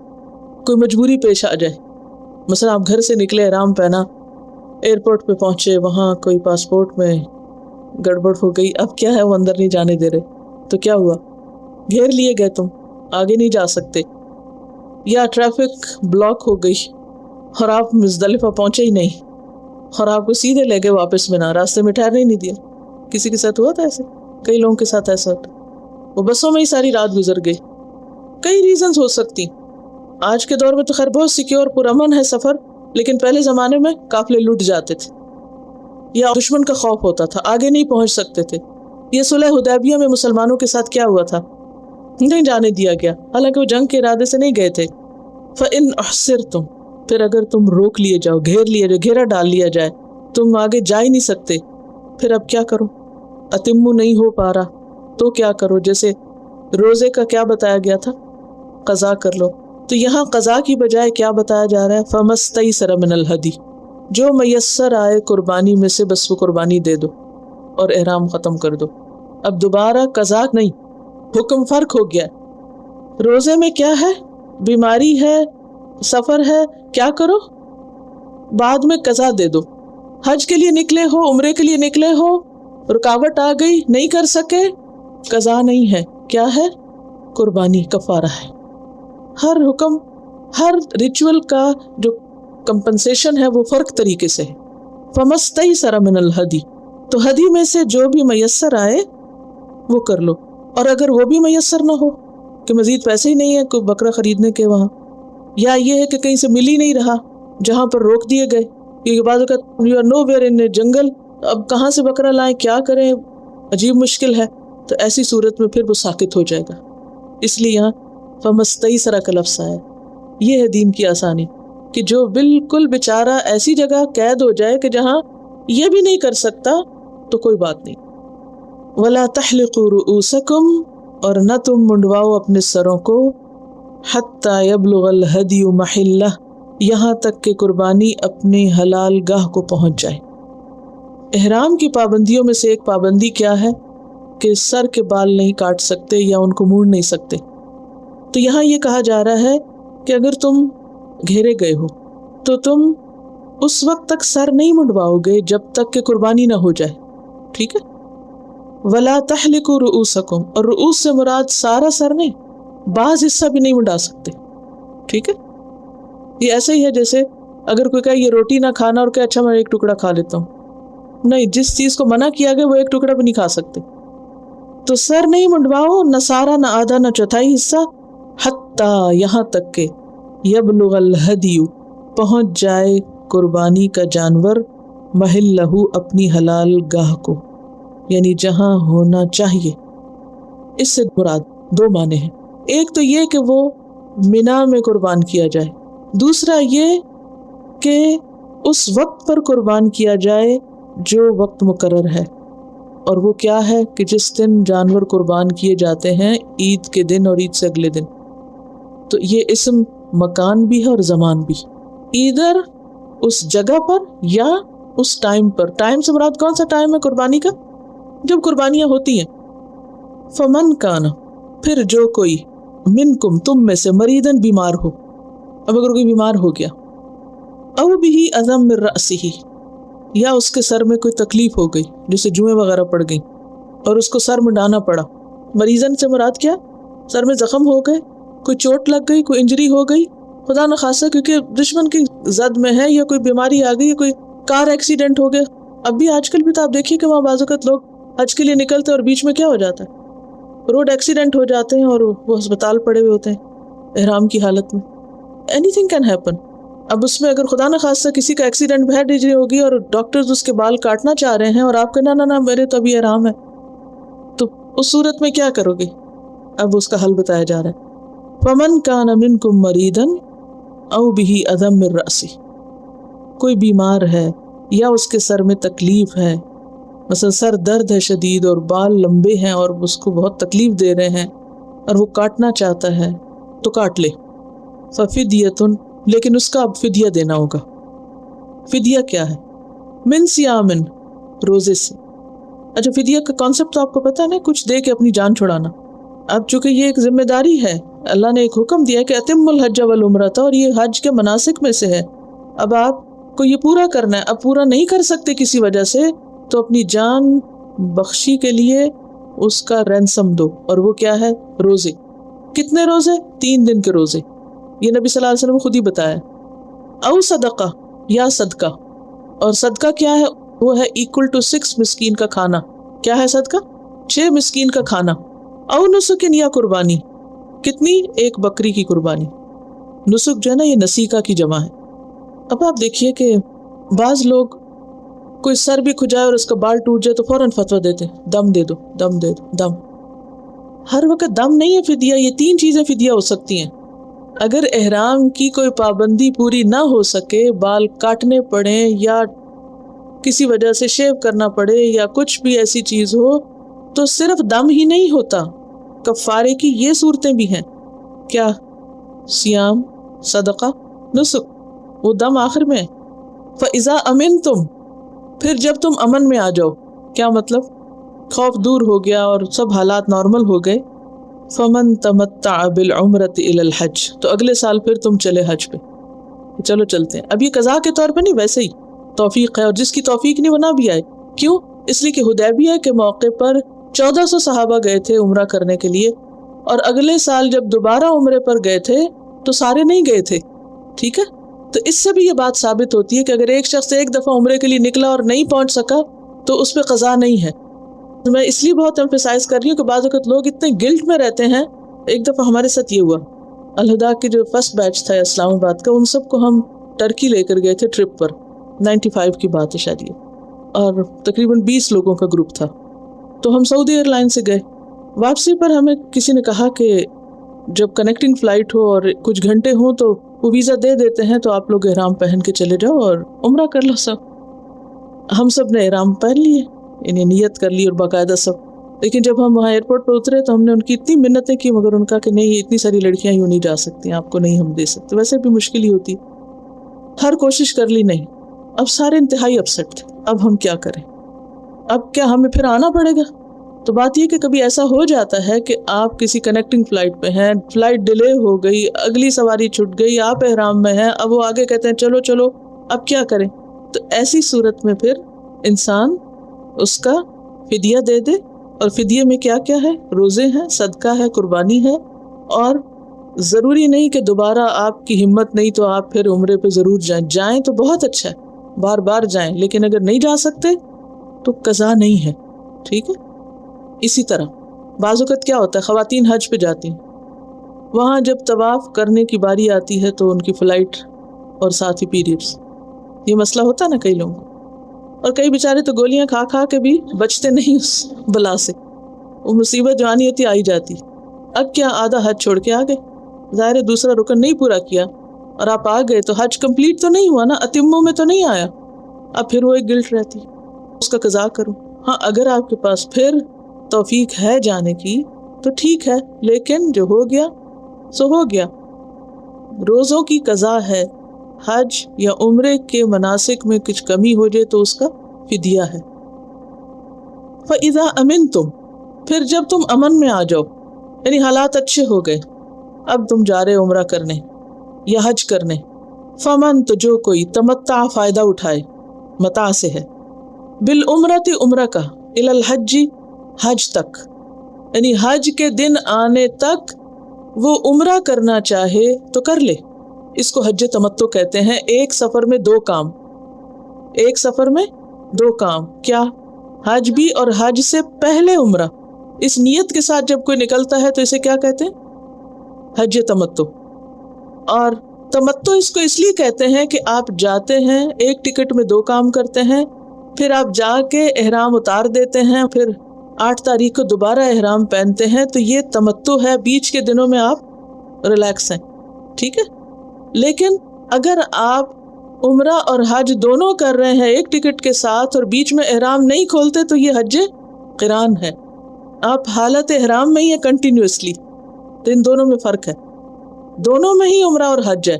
کوئی مجبوری پیش آ جائے، مثلا آپ گھر سے نکلے احرام پہنا، ایئرپورٹ پہ پہنچے، وہاں کوئی پاسپورٹ میں گڑبڑ ہو گئی، اب کیا ہے وہ اندر نہیں جانے دے رہے، تو کیا ہوا؟ گھیر لیے گئے، تم آگے نہیں جا سکتے، یا ٹریفک بلاک ہو گئی اور آپ مزدلفہ پہنچے ہی نہیں، اور آپ کو سیدھے لے گئے واپس میں، نہ راستے میں ٹھہرنے ہی نہیں دیا۔ کسی کے ساتھ ہوا تھا ایسے؟ کئی لوگوں کے ساتھ ایسا ہوتا، وہ بسوں میں ہی ساری رات گزر گئی۔ کئی ریزنز ہو سکتی، آج کے دور میں تو خیر بہت سیکیور پرامن ہے سفر، لیکن پہلے زمانے میں قافلے لٹ جاتے تھے، یا دشمن کا خوف ہوتا تھا، آگے نہیں پہنچ سکتے تھے۔ یہ صلح حدیبیہ میں مسلمانوں کے ساتھ کیا ہوا تھا؟ نہیں جانے دیا گیا، حالانکہ وہ جنگ کے ارادے سے نہیں گئے تھے۔ فَإِنْ أُحْصِرْتُمْ، پھر اگر تم روک لیے جاؤ، گھیر لیے جاؤ، گھیرا ڈال لیا جائے، تم آگے جا ہی نہیں سکتے، پھر اب کیا کرو؟ اتمو نہیں ہو پا رہا تو کیا کرو؟ جیسے روزے کا کیا بتایا گیا تھا؟ قضا کر لو، تو یہاں قضا کی بجائے کیا بتایا جا رہا ہے؟ فَمَسْتَيْسَرَ مِنَ الْهَدِيِ، جو میسر آئے قربانی میں سے بس وہ قربانی دے دو اور احرام ختم کر دو۔ اب دوبارہ قضا نہیں، حکم فرق ہو گیا۔ روزے میں کیا ہے؟ بیماری ہے، سفر ہے، کیا کرو؟ بعد میں قضا دے دو۔ حج کے لیے نکلے ہو، عمرے کے لیے نکلے ہو، رکاوٹ آ گئی، نہیں کر سکے، قضا نہیں ہے، کیا ہے؟ قربانی، کفارہ ہے۔ ہر حکم، ہر ریچول کا جو کمپنسیشن ہے وہ فرق طریقے سے ہے۔ فَمَسْتَيْسَرَ مِنَ الْهَدِيِ، تو ہدی میں سے جو بھی میسر آئے وہ کر لو، اور اگر وہ بھی میسر نہ ہو کہ مزید پیسے ہی نہیں ہے کوئی بکرا خریدنے کے وہاں، یا یہ ہے کہ کہیں سے مل ہی نہیں رہا جہاں پر روک دیے گئے، کیونکہ بعض اوقات یو آر نو ویئر ان جنگل، اب کہاں سے بکرا لائیں، کیا کریں، عجیب مشکل ہے، تو ایسی صورت میں پھر وہ ساکت ہو جائے گا۔ اس لیے یہاں فَمَسْتَيْسَرَ کا لفظ آیا، یہ ہے دین کی آسانی، کہ جو بالکل بیچارہ ایسی جگہ قید ہو جائے کہ جہاں یہ بھی نہیں کر سکتا تو کوئی بات نہیں۔ وَلَا تَحْلِقُوا رُؤُوسَكُمْ، اور نہ تم منڈواؤ اپنے سروں کو، حَتَّى يَبْلُغَ الْهَدْيُ مَحِلَّهُ، یہاں تک کہ قربانی اپنے حلال گاہ کو پہنچ جائے۔ احرام کی پابندیوں میں سے ایک پابندی کیا ہے؟ کہ سر کے بال نہیں کاٹ سکتے یا ان کو موڑ نہیں سکتے۔ تو یہاں یہ کہا جا رہا ہے کہ اگر تم گھیرے گئے ہو تو تم اس وقت تک سر نہیں منڈواؤ گے جب تک کہ قربانی نہ ہو جائے، ٹھیک ہے؟ وَلَا تَحْلِقُوا رُؤُوسَكُمْ، اور رؤوس سے مراد سارا سر نہیں، بعض حصہ بھی نہیں منڈا سکتے، ٹھیک ہے؟ یہ ایسا ہی ہے جیسے اگر کوئی کہے یہ روٹی نہ کھانا اور کہ اچھا میں ایک ٹکڑا کھا لیتا ہوں، نہیں، جس چیز کو منع کیا گیا وہ ایک ٹکڑا بھی نہیں کھا سکتے۔ تو سر نہیں منڈواؤ، نہ سارا، نہ آدھا، نہ چوتھائی حصہ، حتیٰ، یہاں تک کہ یبلغ الہدی پہنچ جائے قربانی کا جانور محلہ اپنی حلال گاہ کو، یعنی جہاں ہونا چاہیے۔ اس سے مراد دو معنی ہیں، ایک تو یہ کہ وہ منا میں قربان کیا جائے، دوسرا یہ کہ اس وقت پر قربان کیا جائے جو وقت مقرر ہے، اور وہ کیا ہے کہ جس دن جانور قربان کیے جاتے ہیں، عید کے دن اور عید سے اگلے دن۔ تو یہ اسم مکان بھی ہے اور زمان بھی، ادھر اس جگہ پر یا اس ٹائم پر۔ ٹائم سے مراد کون سا ٹائم ہے قربانی کا؟ جب قربانیاں ہوتی ہیں۔ فمن کان، پھر جو کوئی، منکم تم میں سے، مریدن بیمار ہو، اب اگر کوئی بیمار ہو گیا، او بہ اذی من رأسہ، یا اس کے سر میں کوئی تکلیف ہو گئی جیسے جوئیں وغیرہ پڑ گئی اور اس کو سر منڈانا پڑا۔ مریضن سے مراد کیا؟ سر میں زخم ہو گئے، کوئی چوٹ لگ گئی، کوئی انجری ہو گئی، خدا نخواستہ کیونکہ دشمن کی زد میں ہے، یا کوئی بیماری آ گئی، کوئی کار ایکسیڈنٹ ہو گیا۔ اب بھی آج کل بھی تو آپ دیکھیے کہ وہاں بعض اوقات لوگ حج کے لیے نکلتے اور بیچ میں کیا ہو جاتا ہے، روڈ ایکسیڈنٹ ہو جاتے ہیں اور وہ ہسپتال پڑے ہوئے ہوتے ہیں احرام کی حالت میں۔ Any thing can happen. اب اس میں اگر خدا نخواستہ کسی کا ایکسیڈنٹ بہت انجری ہوگی اور ڈاکٹرز اس کے بال کاٹنا چاہ رہے ہیں اور آپ کا نہ میرے تو ابھی احرام ہے، تو اس صورت میں کیا کرو گے؟ اب اس کا حل بتایا جا رہا ہے۔ فمن کان منکم مریضا او بہ اذی من رأسہ، کوئی بیمار ہے یا اس کے سر میں تکلیف ہے، مثلا سر درد ہے شدید اور بال لمبے ہیں اور اس کو بہت تکلیف دے رہے ہیں اور وہ کاٹنا چاہتا ہے تو کاٹ لے۔ ففدیۃ، لیکن اس کا اب فدیہ دینا ہوگا۔ فدیہ کیا ہے؟ من صیام، روزے سے۔ اچھا، فدیہ کا کانسیپٹ تو آپ کو پتہ ہے نا، کچھ دے کے اپنی جان چھڑانا۔ اب چونکہ یہ ایک ذمہ داری ہے، اللہ نے ایک حکم دیا کہ اتم الحج والعمرۃ، اور یہ حج کے مناسک میں سے ہے۔ اب آپ کو یہ پورا کرنا ہے، اب پورا نہیں کر سکتے کسی وجہ سے تو اپنی جان بخشی کے لیے اس کا رینسم دو، اور وہ کیا ہے؟ روزے۔ کتنے روزے؟ 3 دن کے روزے، یہ نبی صلی اللہ علیہ وسلم نے خود ہی بتایا۔ او صدقہ، یا صدقہ، اور صدقہ کیا ہے؟ وہ ہے equal to 6 مسکین کا کھانا۔ کیا ہے صدقہ؟ 6 مسکین کا کھانا۔ او نسک، یا قربانی، کتنی؟ 1 بکری کی قربانی۔ نسک جو ہے نا، یہ نسیکہ کی جمع ہے۔ اب آپ دیکھیے کہ بعض لوگ، کوئی سر بھی کھجائے اور اس کا بال ٹوٹ جائے تو فوراً فتویٰ دیتے ہیں، دم دے دو، دم دے دو، دم۔ ہر وقت دم نہیں ہے فدیہ، یہ 3 چیزیں فدیہ ہو سکتی ہیں۔ اگر احرام کی کوئی پابندی پوری نہ ہو سکے، بال کاٹنے پڑیں یا کسی وجہ سے شیو کرنا پڑے یا کچھ بھی ایسی چیز ہو، تو صرف دم ہی نہیں ہوتا، کفارے کی یہ صورتیں بھی ہیں۔ کیا؟ صیام، صدقہ، نسک، وہ دم آخر میں۔ فَإِذَا أَمِنْتُمْ، پھر جب تم امن میں آ جاؤ، کیا مطلب؟ خوف دور ہو گیا اور سب حالات نارمل ہو گئے۔ فَمَن تَمَتَّعَ بِالْعُمْرَةِ إِلَى الْحَجِّ، تو اگلے سال پھر تم چلے حج پہ، چلو چلتے ہیں۔ اب یہ قضاء کے طور پہ نہیں، ویسے ہی توفیق ہے، اور جس کی توفیق نہیں وہ نہ بھی آئے۔ کیوں؟ اس لیے کہ حدیبیہ کے موقع پر 1400 صحابہ گئے تھے عمرہ کرنے کے لیے، اور اگلے سال جب دوبارہ عمرے پر گئے تھے تو سارے نہیں گئے تھے، ٹھیک ہے؟ تو اس سے بھی یہ بات ثابت ہوتی ہے کہ اگر ایک شخص ایک دفعہ عمرے کے لیے نکلا اور نہیں پہنچ سکا تو اس پہ قضا نہیں ہے۔ میں اس لیے بہت ایمفیسائز کر رہی ہوں کہ بعض اوقات لوگ اتنے گلٹ میں رہتے ہیں۔ ایک دفعہ ہمارے ساتھ یہ ہوا، الہدا کے جو فرسٹ بیچ تھا اسلام آباد کا، ان سب کو ہم ٹرکی لے کر گئے تھے ٹرپ پر، 95 کی بات ہے شاید یہ، اور تقریباً 20 لوگوں کا گروپ تھا۔ تو ہم سعودی ایئر لائن سے گئے، واپسی پر ہمیں کسی نے کہا کہ جب کنیکٹنگ فلائٹ ہو اور کچھ گھنٹے ہوں تو وہ ویزا دے دیتے ہیں، تو آپ لوگ احرام پہن کے چلے جاؤ اور عمرہ کر لو سب۔ ہم سب نے احرام پہن لیے، یعنی نیت کر لی اور باقاعدہ سب۔ لیکن جب ہم وہاں ایئرپورٹ پہ اترے تو ہم نے ان کی اتنی منتیں کی، مگر ان کا کہ نہیں، اتنی ساری لڑکیاں یوں نہیں جا سکتی، آپ کو نہیں ہم دے سکتے، ویسے بھی مشکل ہی ہوتی، ہر کوشش کر لی، نہیں۔ اب سارے انتہائی اپسیٹ تھے، اب ہم کیا کریں؟ اب کیا ہمیں پھر آنا پڑے گا؟ تو بات یہ کہ کبھی ایسا ہو جاتا ہے کہ آپ کسی کنیکٹنگ فلائٹ پہ ہیں، فلائٹ ڈیلے ہو گئی، اگلی سواری چھوٹ گئی، آپ احرام میں ہیں، اب وہ آگے کہتے ہیں چلو چلو، اب کیا کریں؟ تو ایسی صورت میں پھر انسان اس کا فدیہ دے دے، اور فدیے میں کیا کیا ہے؟ روزے ہیں، صدقہ ہے، قربانی ہے، اور ضروری نہیں کہ دوبارہ آپ کی ہمت نہیں تو آپ پھر عمرے پہ ضرور جائیں تو بہت اچھا ہے، بار بار جائیں، لیکن اگر نہیں جا سکتے تو قضا نہیں ہے، ٹھیک ہے؟ اسی طرح بعض اوقات کیا ہوتا ہے، خواتین حج پہ جاتی ہیں، وہاں جب طواف کرنے کی باری آتی ہے تو ان کی فلائٹ اور ساتھ ہی پیریڈس، یہ مسئلہ ہوتا ہے نا کئی لوگوں کو، اور کئی بیچارے تو گولیاں کھا کھا کے بھی بچتے نہیں اس بلا سے، وہ مصیبت جو آنی ہوتی آئی جاتی۔ اب کیا آدھا حج چھوڑ کے آ گئے، ظاہر ہے دوسرا رکن نہیں پورا کیا اور آپ آ گئے تو حج کمپلیٹ تو نہیں ہوا نا، اتموں میں تو نہیں آیا، اب پھر وہ ایک گلٹ رہتی اس کا قضا کروں۔ ہاں اگر آپ کے پاس پھر توفیق ہے جانے کی تو ٹھیک ہے، لیکن جو ہو گیا سو ہو گیا۔ روزوں کی قضا ہے، حج یا عمرے کے مناسک میں کچھ کمی ہو جائے تو اس کا فدیہ ہے۔ فَإِذَا أَمِنْتُمْ، پھر جب تم امن میں آ جاؤ، یعنی حالات اچھے ہو گئے، اب تم جا رہے عمرہ کرنے یا حج کرنے، فمن، تو جو کوئی تمتع، فائدہ اٹھائے، متاع سے ہے، بالعمرۃ، عمرہ کا، الی الحج، حج تک، یعنی حج کے دن آنے تک وہ عمرہ کرنا چاہے تو کر لے، اس کو حج تمتع کہتے ہیں۔ ایک سفر میں دو کام، ایک سفر میں دو کام، کیا؟ حج بھی اور حج سے پہلے عمرہ، اس نیت کے ساتھ جب کوئی نکلتا ہے تو اسے کیا کہتے ہیں؟ حج تمتع۔ اور تمتع اس کو اس لیے کہتے ہیں کہ آپ جاتے ہیں ایک ٹکٹ میں دو کام کرتے ہیں، پھر آپ جا کے احرام اتار دیتے ہیں، پھر 8 تاریخ کو دوبارہ احرام پہنتے ہیں، تو یہ تمتع ہے، بیچ کے دنوں میں آپ ریلیکس ہیں، ٹھیک ہے۔ لیکن اگر آپ عمرہ اور حج دونوں کر رہے ہیں ایک ٹکٹ کے ساتھ اور بیچ میں احرام نہیں کھولتے تو یہ حج قران ہے، آپ حالت احرام میں ہی ہیں کنٹینیوسلی، تو ان دونوں میں فرق ہے، دونوں میں ہی عمرہ اور حج ہے،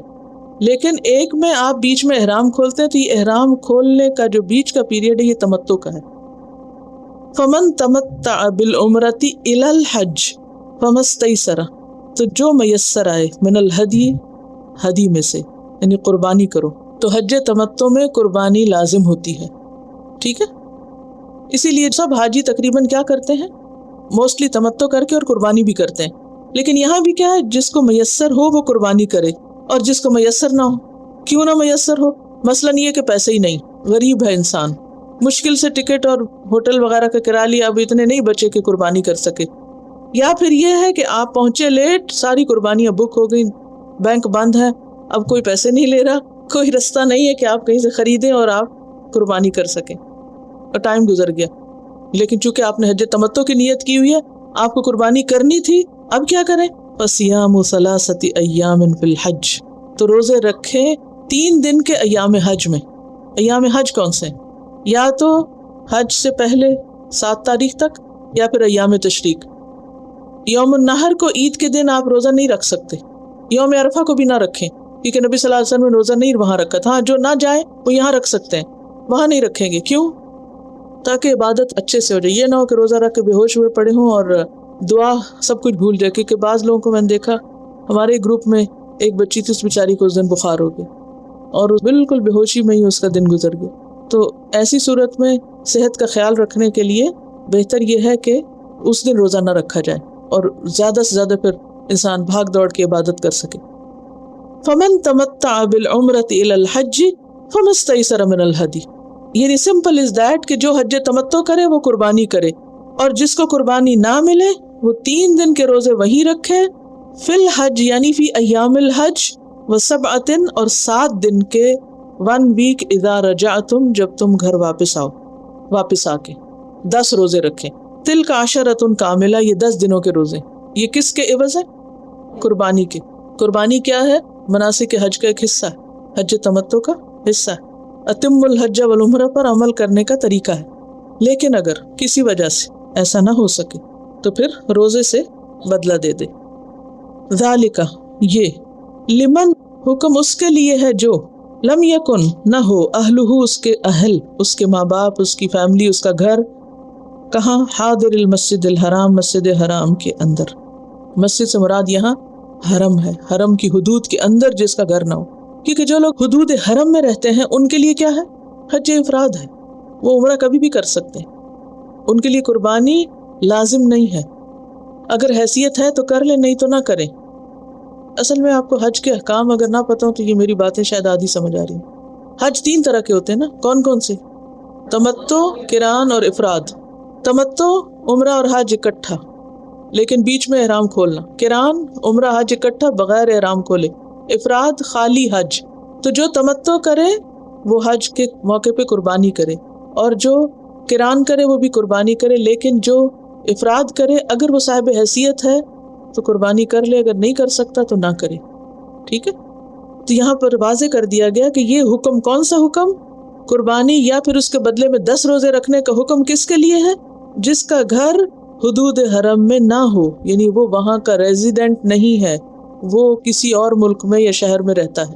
لیکن ایک میں آپ بیچ میں احرام کھولتے ہیں تو یہ احرام کھولنے کا جو بیچ کا پیریڈ ہے یہ تمتع کا ہے۔ فمن تمتع بالعمرۃ الی الحج فما استیسر، تو جو میسر آئے، من الہدی، ہدی میں سے، یعنی قربانی کرو، تو حج تمتع میں قربانی لازم ہوتی ہے، ٹھیک ہے۔ اسی لیے سب حاجی تقریباً کیا کرتے ہیں، موسٹلی تمتع کر کے اور قربانی بھی کرتے ہیں، لیکن یہاں بھی کیا ہے، جس کو میسر ہو وہ قربانی کرے، اور جس کو میسر نہ ہو، کیوں نہ میسر ہو، مثلاً یہ کہ پیسے ہی نہیں، غریب ہے انسان، مشکل سے ٹکٹ اور ہوٹل وغیرہ کا کرایہ لیا، اب اتنے نہیں بچے کہ قربانی کر سکے، یا پھر یہ ہے کہ آپ پہنچے لیٹ، ساری قربانیاں بک ہو گئی، بینک بند ہے، اب کوئی پیسے نہیں لے رہا، کوئی رستہ نہیں ہے کہ آپ کہیں سے خریدیں اور آپ قربانی کر سکیں، اور ٹائم گزر گیا، لیکن چونکہ آپ نے حج تمتع کی نیت کی ہوئی ہے، آپ کو قربانی کرنی تھی، اب کیا کریں، فَصِيَامُ ثَلَاثَةِ أَيَّامٍ فِي الْحَجِّ، تو روزے رکھیں 3 دن کے ایام حج میں۔ ایام حج کون سے ہیں؟ یا تو حج سے پہلے 7 تاریخ تک، یا پھر ایام تشریق۔ یوم النحر کو، عید کے دن آپ روزہ نہیں رکھ سکتے، یوم عرفہ کو بھی نہ رکھیں، کیونکہ نبی صلی اللہ علیہ وسلم نے روزہ نہیں وہاں رکھا تھا، جو نہ جائیں وہ یہاں رکھ سکتے ہیں، وہاں نہیں رکھیں گے، کیوں؟ تاکہ عبادت اچھے سے ہو جائے، یہ نہ ہو کہ روزہ رکھ کے بے ہوش ہوئے پڑے ہوں اور دعا سب کچھ بھول جائے، کیونکہ بعض لوگوں کو میں نے دیکھا، ہمارے گروپ میں ایک بچی تھی، اس بیچاری کو اس دن بخار ہو گیا اور بالکل بے ہوشی میں ہی اس کا دن گزر گیا۔ تو ایسی صورت میں صحت کا خیال رکھنے کے لیے بہتر یہ ہے کہ اس دن روزہ نہ رکھا جائے اور زیادہ سے زیادہ پھر انسان بھاگ دوڑ کے عبادت کر سکے۔ فمن تمتع بالعمرۃ الی الحج فما استیسر من الہدی، یعنی سمپل از دیٹ کہ جو حج تمتع کرے وہ قربانی کرے، اور جس کو قربانی نہ ملے وہ 3 دن کے روزے وہی رکھے، فی الحج یعنی فی ایام الحج، و7، اور 7 دن کے، 1 ویک، اذا رجعتم، جب تم گھر واپس آؤ، واپس آ کے 10 روزے رکھیں، تلک عشرۃ کاملہ، یہ 10 دنوں کے روزے، یہ کس کے عوض ہے؟ قربانی کے۔ قربانی کیا ہے؟ مناسک حج کا ایک حصہ ہے، حج تمتع کا حصہ ہے، اتم الحج والعمرہ پر عمل کرنے کا طریقہ ہے، لیکن اگر کسی وجہ سے ایسا نہ ہو سکے تو پھر روزے سے بدلہ دے دے۔ ذالک، یہ، لمن، حکم اس کے لیے ہے جو، لم یکن، نہ ہو، اہلہ، اس کے اہل، اس کے ماں باپ، اس کی فیملی، اس کا گھر، کہاں؟ حاضر المسجد الحرام، مسجد حرام کے اندر، مسجد سے مراد یہاں حرم ہے، حرم کی حدود کے اندر جس کا گھر نہ ہو، کیونکہ جو لوگ حدود حرم میں رہتے ہیں ان کے لیے کیا ہے؟ حج افراد ہے، وہ عمرہ کبھی بھی کر سکتے ہیں، ان کے لیے قربانی لازم نہیں ہے، اگر حیثیت ہے تو کر لیں، نہیں تو نہ کریں۔ اصل میں آپ کو حج کے احکام اگر نہ پتہ ہو تو یہ میری باتیں شاید آدھی سمجھ آ رہی ہیں۔ حج 3 طرح کے ہوتے ہیں نا، کون کون سے؟ تمتع، قران اور افراد۔ تمتع عمرہ اور حج اکٹھا، لیکن بیچ میں احرام کھولنا. قران عمرہ حج اکٹھا بغیر احرام کھولے. افراد خالی حج. تو جو تمتع کرے وہ حج کے موقع پہ قربانی کرے، اور جو قران کرے وہ بھی قربانی کرے، لیکن جو افراد کرے اگر وہ صاحب حیثیت ہے تو قربانی کر لے، اگر نہیں کر سکتا تو نہ کرے. ٹھیک ہے. تو یہاں پر واضح کر دیا گیا کہ یہ حکم کون سا حکم؟ قربانی یا پھر اس کے بدلے میں 10 روزے رکھنے کا حکم کس کے لیے ہے؟ جس کا گھر حدود حرم میں نہ ہو، یعنی وہ وہاں کا ریزیڈنٹ نہیں ہے، وہ کسی اور ملک میں یا شہر میں رہتا ہے.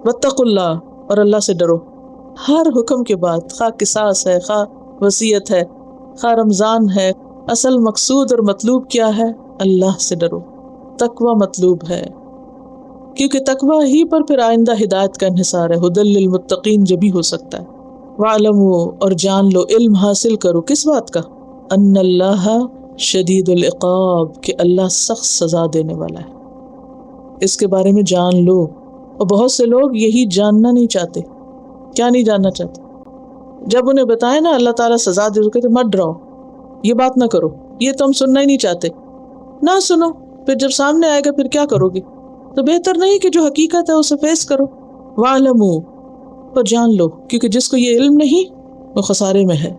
واتقوا اللہ، اور اللہ سے ڈرو. ہر حکم کے بعد خواہ قصاص ہے، خواہ وصیت ہے، خواہ رمضان ہے، اصل مقصود اور مطلوب کیا ہے؟ اللہ سے ڈرو. تقوی مطلوب ہے، کیونکہ تقوی ہی پر پھر آئندہ ہدایت کا انحصار ہے. ھدی للمتقین جب ہی ہو سکتا ہے. وَاعْلَمُوا، اور جان لو، علم حاصل کرو کس بات کا؟ ان اللہ شدید العقاب، کہ اللہ سخت سزا دینے والا ہے. اس کے بارے میں جان لو. اور بہت سے لوگ یہی جاننا نہیں چاہتے. کیا نہیں جاننا چاہتے؟ جب انہیں بتائے نا اللہ تعالیٰ سزا دے، کہتے مت ڈراؤ، یہ بات نہ کرو، یہ تو ہم سننا ہی نہیں چاہتے. نہ سنو، پھر جب سامنے آئے گا پھر کیا کرو گے؟ تو بہتر نہیں کہ جو حقیقت ہے اسے فیس کرو. وَاعْلَمُوا، اور جان لو، کیونکہ جس کو یہ علم نہیں وہ خسارے میں ہے.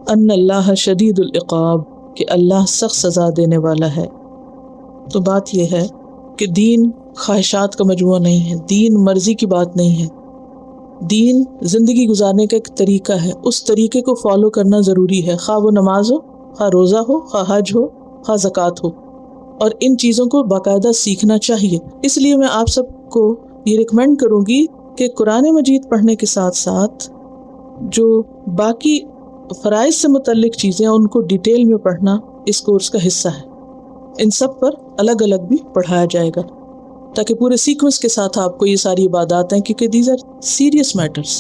ان اللہ شدید العقاب، کہ اللہ سخت سزا دینے والا ہے. تو بات یہ ہے کہ دین خواہشات کا مجموعہ نہیں ہے، دین مرضی کی بات نہیں ہے. دین زندگی گزارنے کا ایک طریقہ ہے، اس طریقے کو فالو کرنا ضروری ہے، خواہ وہ نماز ہو، خواہ روزہ ہو، خواہ حج ہو، خواہ زکوٰۃ ہو. اور ان چیزوں کو باقاعدہ سیکھنا چاہیے. اس لیے میں آپ سب کو یہ ریکمینڈ کروں گی کہ قرآن مجید پڑھنے کے ساتھ ساتھ جو باقی فرائض سے متعلق چیزیں ان کو ڈیٹیل میں پڑھنا اس کورس کا حصہ ہے. ان سب پر الگ الگ بھی پڑھایا جائے گا تاکہ پورے سیکوینس کے ساتھ آپ کو یہ ساری عبادات ہیں، کیونکہ دیز آر سیریس میٹرز.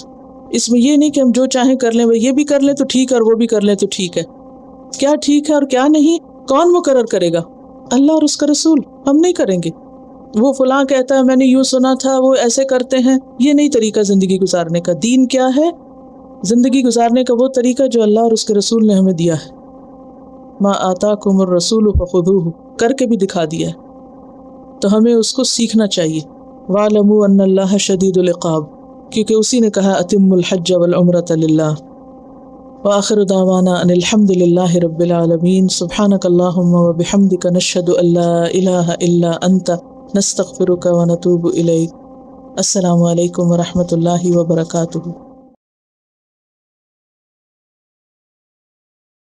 اس میں یہ نہیں کہ ہم جو چاہیں کر لیں، وہ یہ بھی کر لیں تو ٹھیک ہے اور وہ بھی کر لیں تو ٹھیک ہے. کیا ٹھیک ہے اور کیا نہیں کون مقرر کرے گا؟ اللہ اور اس کا رسول. ہم نہیں کریں گے. وہ فلاں کہتا ہے میں نے یوں سنا تھا، وہ ایسے کرتے ہیں. یہ نہیں طریقہ زندگی گزارنے کا. دین کیا ہے؟ زندگی گزارنے کا وہ طریقہ جو اللہ اور اس کے رسول نے ہمیں دیا ہے. ما آتاکم الرسول فخذوہ، کر کے بھی دکھا دیا ہے، تو ہمیں اس کو سیکھنا چاہیے. وَاعْلَمُوا أَنَّ اللَّهَ شَدِيدُ الْعِقَابِ، کیونکہ اسی نے کہا أَتِمُّوا الْحَجَّ وَالْعُمْرَةَ لِلَّهِ. وآخر دعوانا ان الحمد للہ رب العالمین. سبحانک اللہم وبحمدک، نشہد ان لا الہ الا انت، نستغفرک ونتوب الیک. السلام علیکم ورحمۃ اللہ وبرکاتہ.